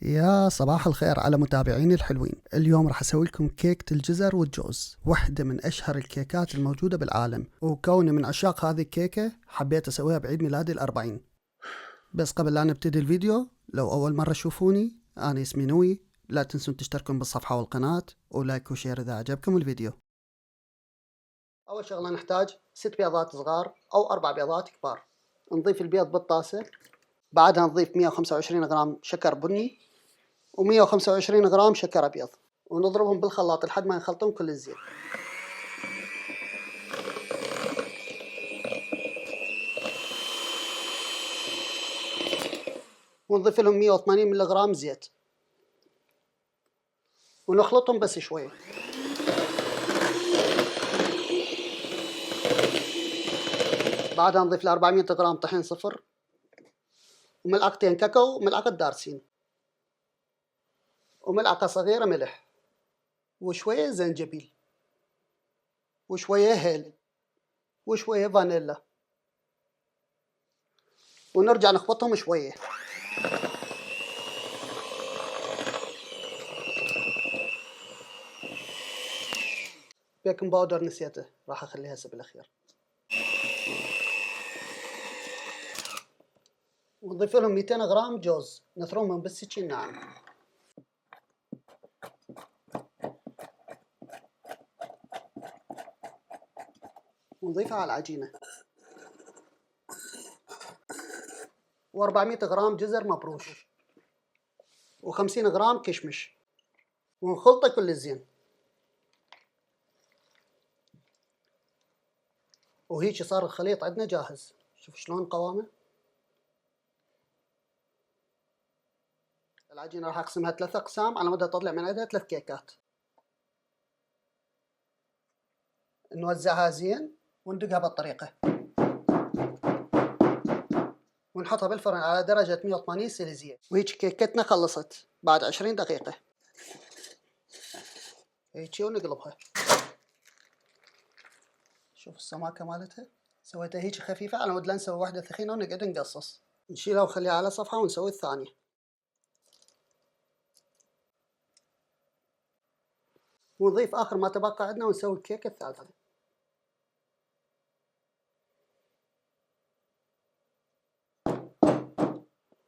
يا صباح الخير على متابعيني الحلوين. اليوم راح اسوي لكم كيكة الجزر والجوز، واحدة من اشهر الكيكات الموجودة بالعالم، وكوني من عشاق هذه الكيكة حبيت اسويها بعيد ميلادي ال40. بس قبل لا نبتدي الفيديو، لو اول مرة تشوفوني انا اسمي نوي، لا تنسون تشتركون بالصفحة والقناة ولايك وشير اذا عجبكم الفيديو. اول شغلة نحتاج 6 بيضات صغار او 4 بيضات كبار. نضيف البيض بالطاسة، بعدها نضيف 125 غرام شكر بني و125 غرام شكر أبيض، ونضربهم بالخلاط لحد ما ينخلطون كل الزين. ونضيف لهم 180 ملغ غرام زيت، ونخلطهم بس شوية. بعدها نضيف ل 400 غرام طحين صفر، وملعقتين كاكاو، وملعقة دارسين، وملعقة صغيرة ملح، وشوية زنجبيل، وشوية هيل، وشوية فانيلا، ونرجع نخبطهم شوية. بيكنج باودر نسيته، راح اخليها هسه بالاخير. ونضيف لهم 200 غرام جوز، نثرمهم بالسكين ناعم. ونضيفها على العجينة. و400 غرام جزر مبروش، و50 غرام كشمش، ونخلطه كل زين. وهيك صار الخليط عندنا جاهز. شوف شلون قوامه. العجينة راح اقسمها 3 اقسام على مدى تطلع من عندها 3 كيكات. نوزعها زين وندقها بالطريقة، ونحطها بالفرن على درجة 180 سيليزيوس. وهيك كيكتنا خلصت بعد 20 دقيقة. هيك ونقلبها. شوف السماكة مالتها، سويتها هيك خفيفة على مود لا نسوي واحدة ثخينة ونقعد نقصص. نشيلها ونخليها على صفحة ونسوي الثانية. ونضيف آخر ما تبقى عندنا ونسوي الكيكة الثالثة.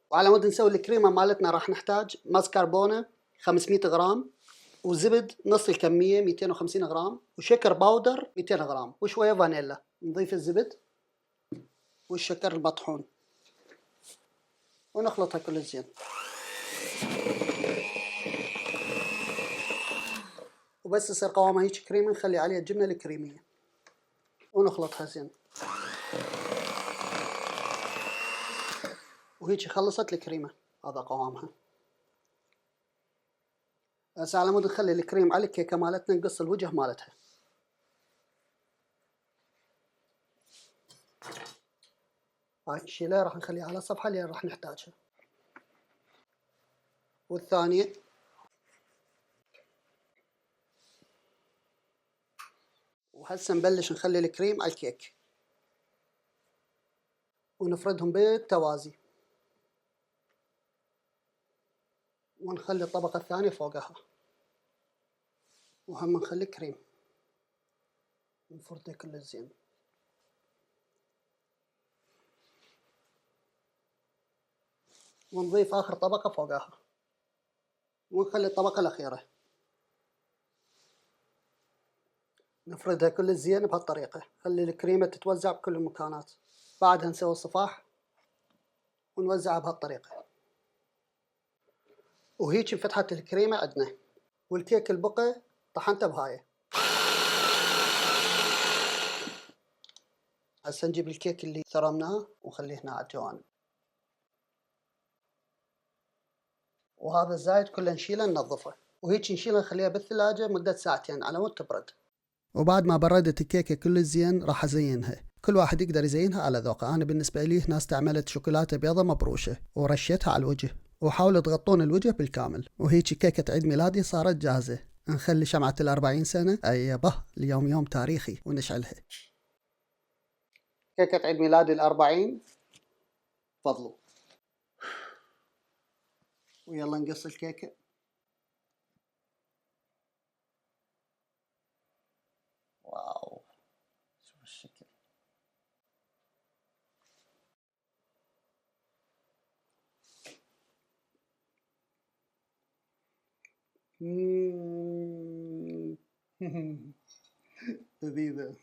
وعلى مود نسوي الكريمة مالتنا راح نحتاج ماسكربونة 500 غرام، وزبد نص الكمية 250 غرام، وشكر باودر 200 غرام، وشوية فانيلا. نضيف الزبد والشكر المطحون ونخلطها كل زين. وبس يصير قوامها هيك كريمي نخلي عليها الجبنة الكريمية ونخلطها زين. وهيك خلصت الكريمة، هذا قوامها. هسه على مود نخلي الكريم على الكيكة مالتنا، نقص الوجه مالتها. هاي نشيلها راح نخليها على صفحة اللي راح نحتاجها. والثانية. وهسه نبلش نخلي الكريم على الكيك ونفردهم بالتوازي، ونخلي الطبقة الثانية فوقها، وهم نخلي كريم نفرده كل زين. ونضيف آخر طبقة فوقها، ونخلي الطبقة الأخيرة نفردها كل زين بهالطريقة، خلي الكريمة تتوزع بكل المكانات. بعدها نسوي الصفاح ونوزعها بهالطريقة. وهيك انفتحت الكريمة عندنا. والكيك البقى طحنته بهاي. هسه نجيب الكيك اللي ثرمناه ونخليه هنا على الجوانب، وهذا الزايد كله نشيله ننظفه. وهيك نشيله نخليها بالثلاجة مدة 2 ساعات على مود تبرد. وبعد ما بردت الكيكة كل زين راح ازينها. كل واحد يقدر يزينها على ذوقه. انا بالنسبة لي هنا استعملت شوكولاتة بيضة مبروشة ورشيتها على الوجه، وحاولوا تغطون الوجه بالكامل. وهيك كيكة عيد ميلادي صارت جاهزة. نخلي شمعة 40 سنة، أي به اليوم يوم تاريخي، ونشعلها. كيكة عيد ميلادي 40. تفضلوا. ويلا نقص الكيكة. واو، شوف الشكل. لذيذة.